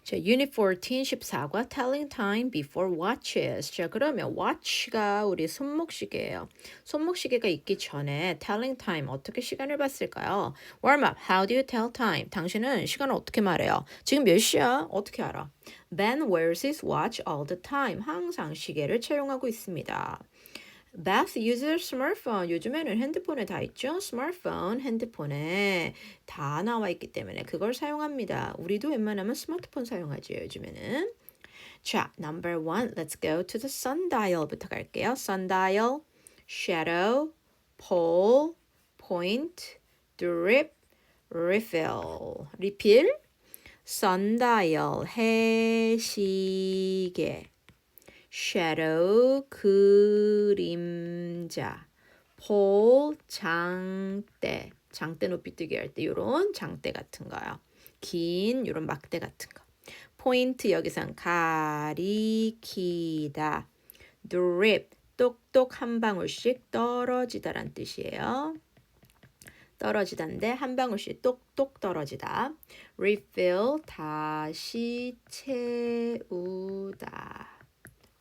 자, Unit 14, 14과 Telling Time Before Watches. 자, 그러면 watch가 우리 손목시계예요. 손목시계가 있기 전에 Telling Time 어떻게 시간을 봤을까요? Warm up. How do you tell time? 당신은 시간을 어떻게 말해요? 지금 몇 시야? 어떻게 알아? Ben wears his watch all the time. 항상 시계를 채용하고 있습니다. Beth uses smartphone. 요즘에는 핸드폰에 다 있죠? 스마트폰, 핸드폰에 다 나와 있기 때문에 그걸 사용합니다. 우리도 웬만하면 스마트폰 사용하죠, 요즘에는. 자, number one. Let's go to the sundial부터 갈게요. sundial, shadow, pole, point, drip, refill. refill, sundial, 해시계. shadow 그림자, pole 장대, 장대 높이뛰기 할 때 이런 장대 같은 거요. 긴 이런 막대 같은 거. point 여기선 가리키다. drip 똑똑 한 방울씩 떨어지다란 뜻이에요. 떨어지다인데 한 방울씩 똑똑 떨어지다. refill 다시 채우다.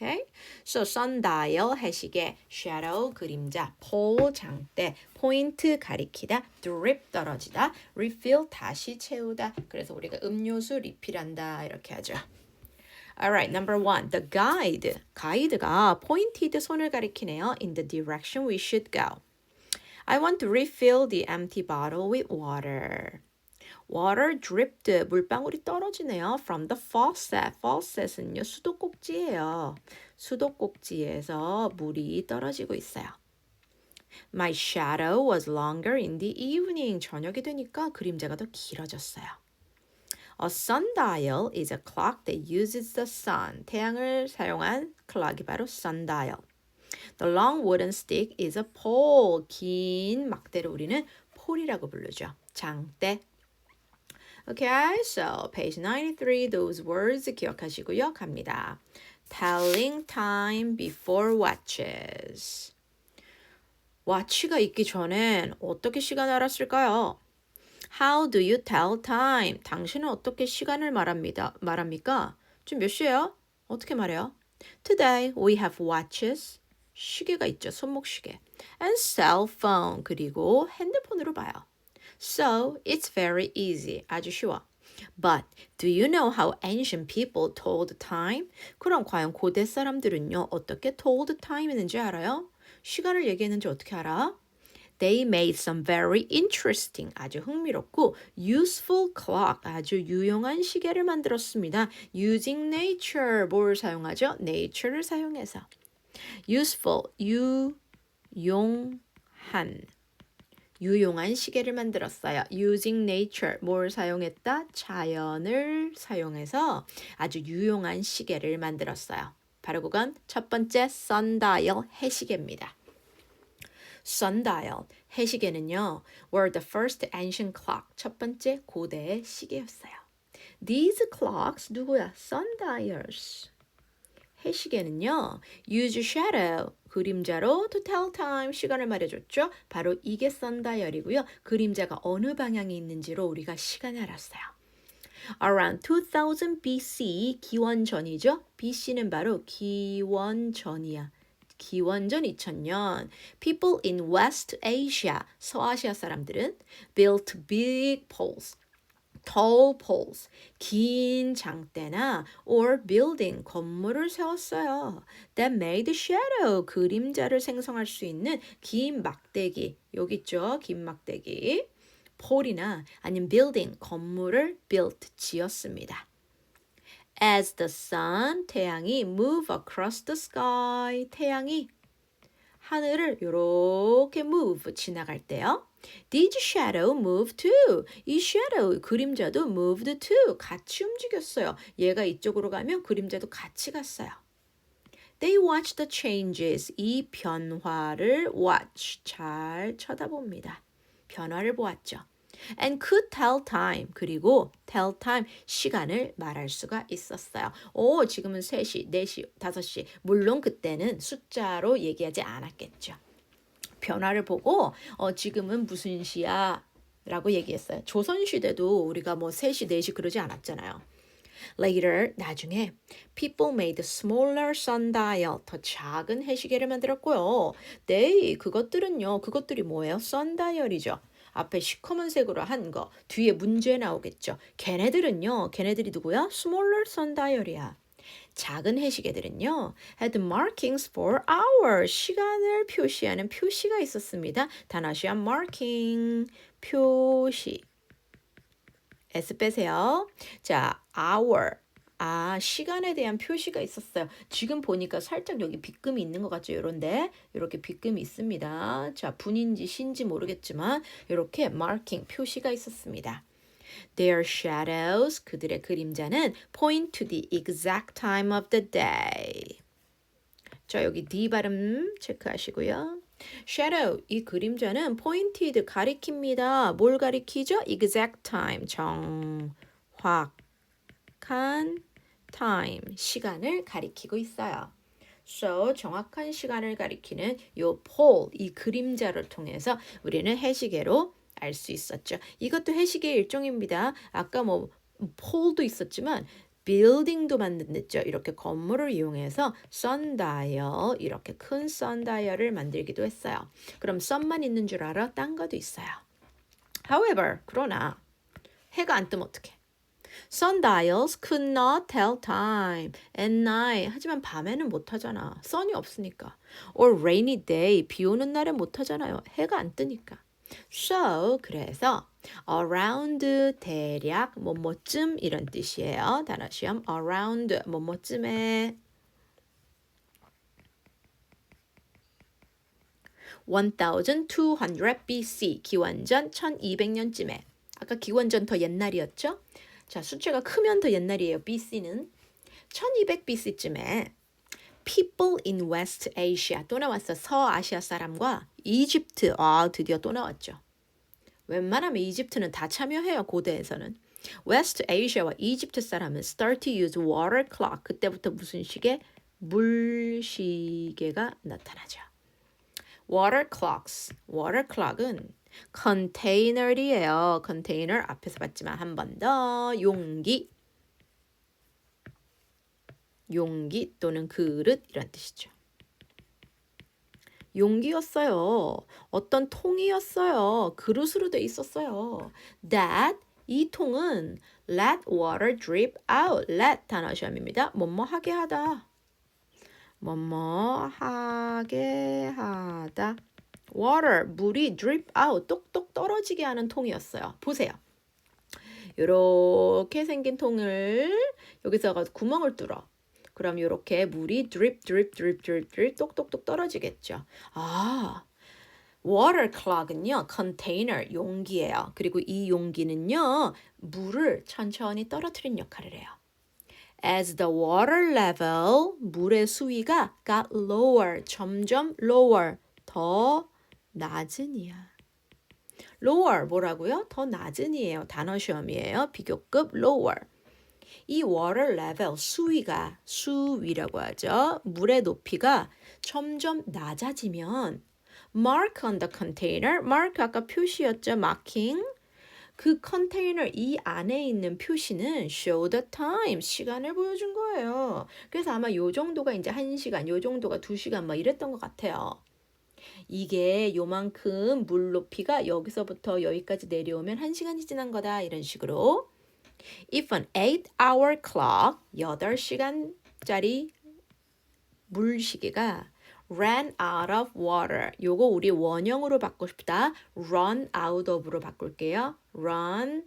Okay? So sundial 해시계, shadow 그림자, pole 장대, point 가리키다, drip 떨어지다, refill 다시 채우다. 그래서 우리가 음료수 리필한다 이렇게 하죠. Alright, number one, the guide. 가이드가 pointed 손을 가리키네요. In the direction we should go. I want to refill the empty bottle with water. Water dripped. 물방울이 떨어지네요. From the faucet. faucet은요, 수도꼭지예요. 수도꼭지에서 물이 떨어지고 있어요. My shadow was longer in the evening. 저녁이 되니까 그림자가 더 길어졌어요. A sundial is a clock that uses the sun. 태양을 사용한 클락이 바로 sundial. The long wooden stick is a pole. 긴 막대를 우리는 폴이라고 부르죠. 장대. Okay, so page 93, those words 기억하시고요. 갑니다. Telling time before watches. watch가 있기 전엔 어떻게 시간을 알았을까요? How do you tell time? 당신은 어떻게 시간을 말합니까? 지금 몇 시예요? 어떻게 말해요? Today we have watches. 시계가 있죠. 손목시계. And cell phone. 그리고 핸드폰으로 봐요. So it's very easy. 아주 쉬워. But do you know how ancient people told time? 그럼 과연 고대 사람들은요, 어떻게 told time 했는지 알아요? 시간을 얘기했는지 어떻게 알아? They made some very interesting, 아주 흥미롭고 useful clock, 아주 유용한 시계를 만들었습니다. Using nature, 뭘 사용하죠? nature를 사용해서. useful, 유용한 시계를 만들었어요. Using nature, 뭘 사용했다? 자연을 사용해서 아주 유용한 시계를 만들었어요. 바로 그건 첫 번째 sundial, 해시계입니다. sundial, 해시계는요, were the first ancient clock, 첫 번째 고대의 시계였어요. These clocks, 누구야? sundials. 해시계는요, use shadow, 그림자로 to tell time, 시간을 말해줬죠. 바로 이게 sundial이고요. 그림자가 어느 방향에 있는지로 우리가 시간을 알았어요. Around 2000 BC, 기원전이죠. BC는 바로 기원전이야. 기원전 2000년, people in West Asia, 서아시아 사람들은 built big poles, tall poles, 긴 장대나 or building, 건물을 세웠어요. That made shadow, 그림자를 생성할 수 있는 긴 막대기, 여기 있죠, 긴 막대기. pole이나 아니면 building, 건물을 built, 지었습니다. As the sun, 태양이 move across the sky, 태양이 하늘을 이렇게 move, 지나갈 때요. Did shadow move too? 이 shadow, 그림자도 moved too, 같이 움직였어요. 얘가 이쪽으로 가면 그림자도 같이 갔어요. They watched the changes, 이 변화를 watch, 잘 쳐다봅니다. 변화를 보았죠. And could tell time, 그리고 tell time, 시간을 말할 수가 있었어요. 오, 지금은 3시, 4시, 5시. 물론 그때는 숫자로 얘기하지 않았겠죠. 변화를 보고 지금은 무슨 시야? 라고 얘기했어요. 조선시대도 우리가 뭐 3시, 4시 그러지 않았잖아요. Later, 나중에 people made smaller sundial, 더 작은 해시계를 만들었고요. 그것들이 뭐예요? sundial이죠. 앞에 시커먼색으로 한 거, 뒤에 문제 나오겠죠. 걔네들이 누구야? smaller sundial이야. 작은 해시계들은요, had markings for hours, 시간을 표시하는 표시가 있었습니다. 단어시한 marking, 표시. S 빼세요. 자, hour. 시간에 대한 표시가 있었어요. 지금 보니까 살짝 여기 빗금이 있는 것 같죠? 요런데 이렇게 빗금이 있습니다. 자, 분인지 신지 모르겠지만 이렇게 marking, 표시가 있었습니다. Their shadows, 그들의 그림자는 point to the exact time of the day. 자, 여기 D 발음 체크하시고요. Shadow, 이 그림자는 pointed, 가리킵니다. 뭘 가리키죠? Exact time, 정확한 time, 시간을 가리키고 있어요. So, 정확한 시간을 가리키는 요 pole, 이 그림자를 통해서 우리는 해시계로 알 수 있었죠. 이것도 해시계의 일종입니다. 아까 pole도 있었지만 빌딩도 만들었죠. 이렇게 건물을 이용해서 sundial, 이렇게 큰 sundial을 만들기도 했어요. 그럼 sun만 있는 줄 알아? 딴 것도 있어요. However, 그러나 해가 안 뜨면 어떡해? Sundials could not tell time at night. 하지만 밤에는 못하잖아. sun이 없으니까. Or rainy day. 비 오는 날에 못하잖아요. 해가 안 뜨니까. So, 그래서 around, 대략, 뭐뭐쯤 이런 뜻이에요. 단어 시험 around, 뭐뭐쯤에 1200 BC, 기원전 1200년쯤에. 아까 기원전 더 옛날이었죠? 자, 숫자가 크면 더 옛날이에요. BC는 1200 BC쯤에 people in West Asia, 또 나왔어. 서아시아 사람과 이집트, 드디어 또 나왔죠. 웬만하면 이집트는 다 참여해요. 고대에서는. West Asia와 이집트 사람은 start to use water clock. 그때부터 무슨 시계? 물시계가 나타나죠. Water clocks. Water clock은 container이에요. container 앞에서 봤지만 한 번 더. 용기 또는 그릇 이런 뜻이죠. 용기였어요. 어떤 통이었어요. 그릇으로 돼 있었어요. That, 이 통은 let water drip out. let 단어 시험입니다. 뭐뭐 하게 하다. 뭐뭐 하게 하다. water, 물이 drip out, 똑똑 떨어지게 하는 통이었어요. 보세요. 이렇게 생긴 통을 여기서 구멍을 뚫어. 그럼 이렇게 물이 drip, drip, drip, drip, drip 똑똑똑 떨어지겠죠. water clock은요, container, 용기예요. 그리고 이 용기는요, 물을 천천히 떨어뜨리는 역할을 해요. As the water level, 물의 수위가 got lower, 점점 lower, 더 낮은 이야. lower 뭐라고요? 더 낮은 이에요. 단어 시험이에요. 비교급 lower. 이 water level, 수위라고 하죠. 물의 높이가 점점 낮아지면 mark on the container, mark 아까 표시였죠. marking. 그 컨테이너 이 안에 있는 표시는 show the time, 시간을 보여준 거예요. 그래서 아마 요 정도가 이제 1시간, 요 정도가 2시간 막 이랬던 것 같아요. 이게 요만큼 물 높이가 여기서부터 여기까지 내려오면 1시간이 지난 거다. 이런 식으로. If an 8-hour clock, 8시간짜리 물시계가 ran out of water. 요거 우리 원형으로 바꾸고 싶다. run out of로 바꿀게요. run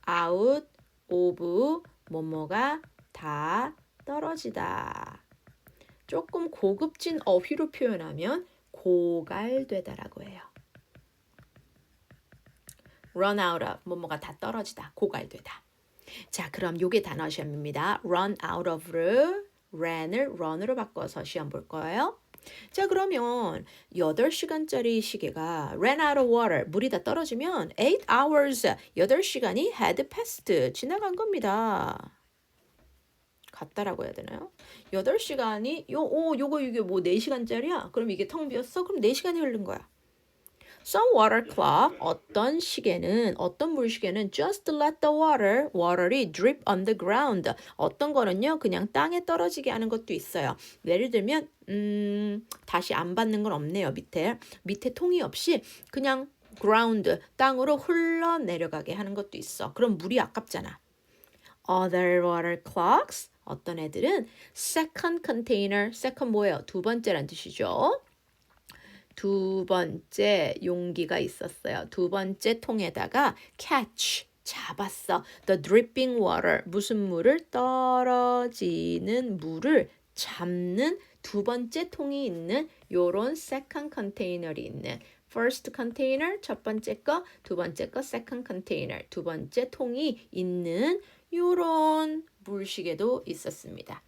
out of 뭐뭐가 다 떨어지다. 조금 고급진 어휘로 표현하면 고갈되다라고 해요. run out of 뭐뭐가 다 떨어지다. 고갈되다. 자, 그럼 요게 단어 시험입니다. run out of를 ran을 run으로 바꿔서 시험 볼 거예요. 자, 그러면 8시간짜리 시계가 ran out of water, 물이 다 떨어지면 8 hours, 8시간이 had passed, 지나간 겁니다. 같다라고 해야 되나요? 8시간이, 이게 뭐 4시간짜리야? 그럼 이게 텅 비었어? 그럼 4시간이 흐른 거야. Some water clock, 어떤 시계는, 어떤 물시계는 just let the water이 drip on the ground. 어떤 거는요, 그냥 땅에 떨어지게 하는 것도 있어요. 예를 들면, 다시 안 받는 건 없네요, 밑에 통이 없이 그냥 ground, 땅으로 흘러내려가게 하는 것도 있어. 그럼 물이 아깝잖아. Other water clocks, 어떤 애들은 second container, second 뭐예요? 두 번째란 뜻이죠. 두 번째 용기가 있었어요. 두 번째 통에다가 catch, 잡았어. The dripping water, 무슨 물을? 떨어지는 물을 잡는 두 번째 통이 있는 요런 second container이 있는 first container, 첫 번째 거, 두 번째 거 second container, 두 번째 통이 있는 요런 물시계도 있었습니다.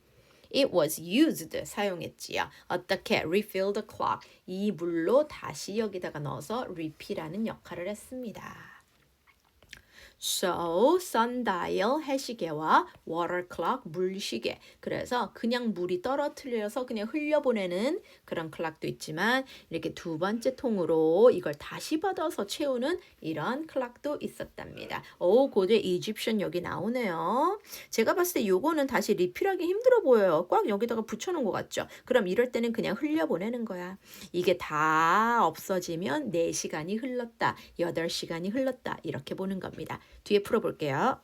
It was used, 사용했지요. 어떻게? Refill the clock. 이 물로 다시 여기다가 넣어서 refill하는 역할을 했습니다. So, sundial, 해시계와 water clock, 물시계. 그래서 그냥 물이 떨어뜨려서 그냥 흘려보내는 그런 클락도 있지만 이렇게 두 번째 통으로 이걸 다시 받아서 채우는 이런 클락도 있었답니다. 오, 고대 이집션 여기 나오네요. 제가 봤을 때 요거는 다시 리필하기 힘들어 보여요. 꽉 여기다가 붙여놓은 것 같죠? 그럼 이럴 때는 그냥 흘려보내는 거야. 이게 다 없어지면 4시간이 흘렀다, 8시간이 흘렀다 이렇게 보는 겁니다. 뒤에 풀어볼게요.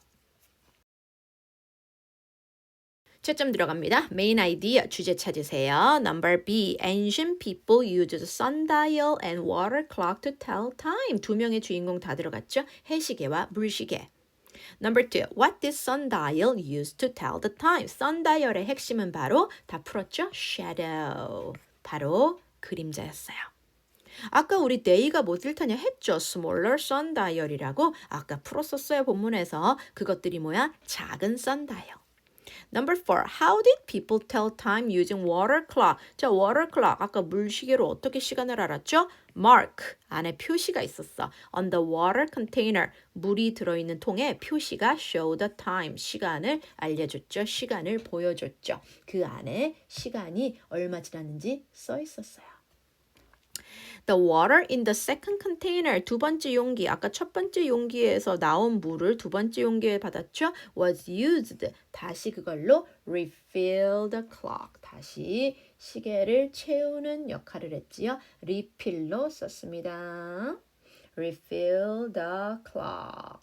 채점 들어갑니다. Main idea, 주제 찾으세요. Number B, ancient people used sundial and water clock to tell time. 두 명의 주인공 다 들어갔죠? 해시계와 물시계. Number 2, what did sundial use to tell the time? sundial의 핵심은 바로 다 풀었죠? shadow, 바로 그림자였어요. 아까 우리 day가 뭐 뜻하냐 했죠. smaller sundial이라고 아까 풀었었어요. 본문에서. 그것들이 뭐야? 작은 sundial. Number 4, how did people tell time using water clock? 자, water clock 아까 물시계로 어떻게 시간을 알았죠? Mark, 안에 표시가 있었어. On the water container, 물이 들어있는 통에 표시가 show the time, 시간을 알려줬죠. 시간을 보여줬죠. 그 안에 시간이 얼마 지났는지 써 있었어요. The water in the second container, 두 번째 용기, 아까 첫 번째 용기에서 나온 물을 두 번째 용기에 받았죠? Was used, 다시 그걸로 refill the clock, 다시 시계를 채우는 역할을 했지요. refill로 썼습니다. refill the clock.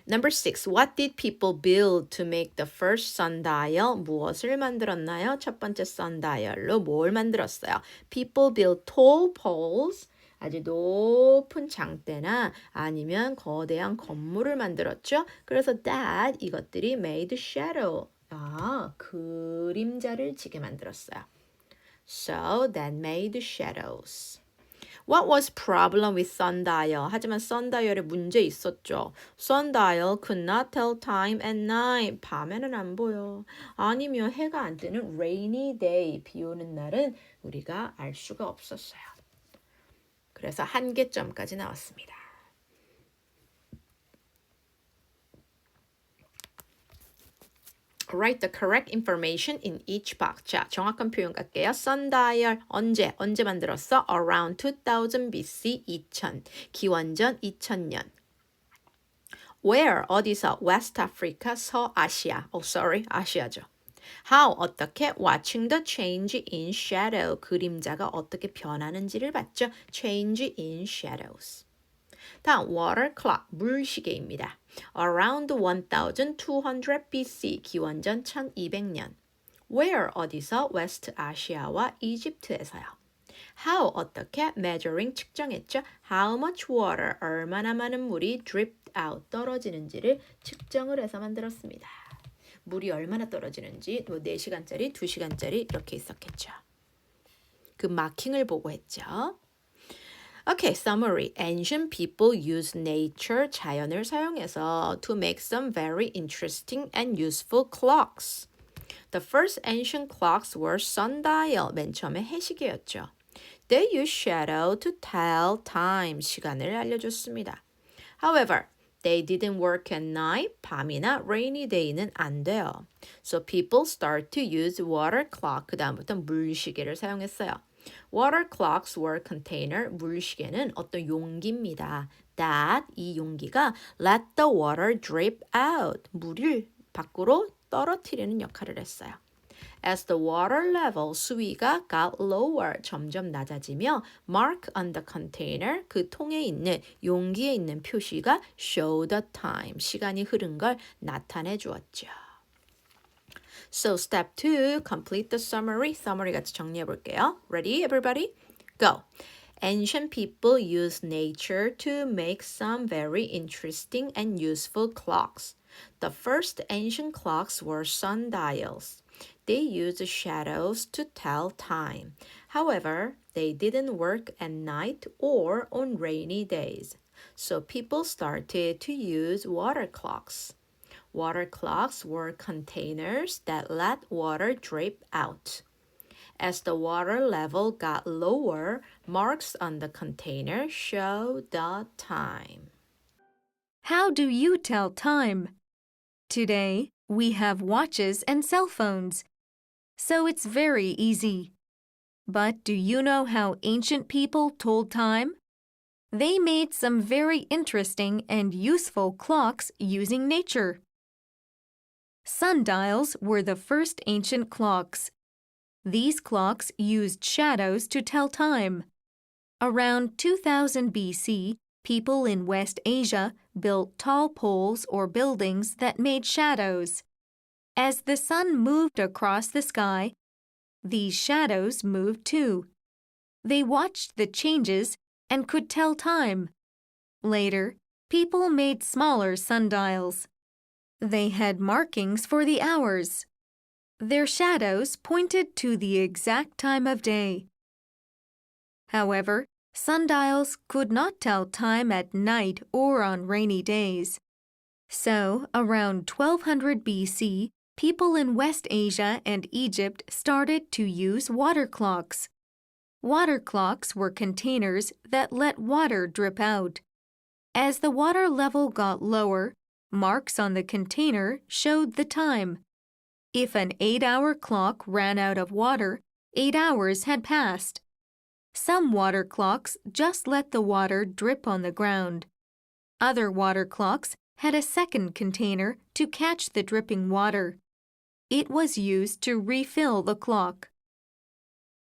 Number 6. What did people build to make the first sundial? 무엇을 만들었나요? 첫 번째 sundial로 뭘 만들었어요? People built tall poles. 아주 높은 장대나 아니면 거대한 건물을 만들었죠. 그래서 that 이것들이 made shadow. 그림자를 지게 만들었어요. So that made shadows. What was problem with sundial? 하지만 sundial에 문제 있었죠. Sundial could not tell time at night. 밤에는 안 보여. 아니면 해가 안 뜨는 rainy day, 비 오는 날은 우리가 알 수가 없었어요. 그래서 한계점까지 나왔습니다. Write the correct information in each box. 자, 정확한 표현 갈게요. sundial 언제 만들었어? Around 2000 BC 2000. 기원전 2000년. Where 어디서? West Africa 서아시아. 아시아죠. How 어떻게? Watching the change in shadow. 그림자가 어떻게 변하는지를 봤죠. Change in shadows. 다음 water clock 물시계입니다. Around 1200 BC 기원전 1200년. Where 어디서? West 아시아와 이집트에서요. How 어떻게? Measuring 측정했죠. How much water 얼마나 많은 물이 dripped out 떨어지는지를 측정을 해서 만들었습니다. 물이 얼마나 떨어지는지 뭐 4시간짜리, 2시간짜리 이렇게 있었겠죠. 그 마킹을 보고 했죠. Okay, summary. Ancient people use nature, 자연을 사용해서 to make some very interesting and useful clocks. The first ancient clocks were sundial. 맨 처음에 해시계였죠. They use shadow to tell time. 시간을 알려줬습니다. However, they didn't work at night. 밤이나 rainy day는 안 돼요. So people start to use water clock. 그 다음부터 물시계를 사용했어요. Water clocks were container, 물시계는 어떤 용기입니다. That, 이 용기가 let the water drip out, 물을 밖으로 떨어뜨리는 역할을 했어요. As the water level, 수위가 got lower, 점점 낮아지며 mark on the container, 그 통에 있는 용기에 있는 표시가 show the time, 시간이 흐른 걸 나타내 주었죠. So step 2, complete the summary. Summary 같이 정리해 볼게요. Ready, everybody? Go. Ancient people used nature to make some very interesting and useful clocks. The first ancient clocks were sundials. They used shadows to tell time. However, they didn't work at night or on rainy days. So people started to use water clocks. Water clocks were containers that let water drip out. As the water level got lower, marks on the container show the time. How do you tell time? Today, we have watches and cell phones, so it's very easy. But do you know how ancient people told time? They made some very interesting and useful clocks using nature. Sundials were the first ancient clocks. These clocks used shadows to tell time. Around 2000 BC, people in West Asia built tall poles or buildings that made shadows. As the sun moved across the sky, these shadows moved too. They watched the changes and could tell time. Later, people made smaller sundials. They had markings for the hours. Their shadows pointed to the exact time of day. However, sundials could not tell time at night or on rainy days. So, around 1200 BC, people in West Asia and Egypt started to use water clocks. Water clocks were containers that let water drip out. As the water level got lower, marks on the container showed the time. If an 8-hour clock ran out of water, 8 hours had passed. Some water clocks just let the water drip on the ground. Other water clocks had a second container to catch the dripping water. It was used to refill the clock.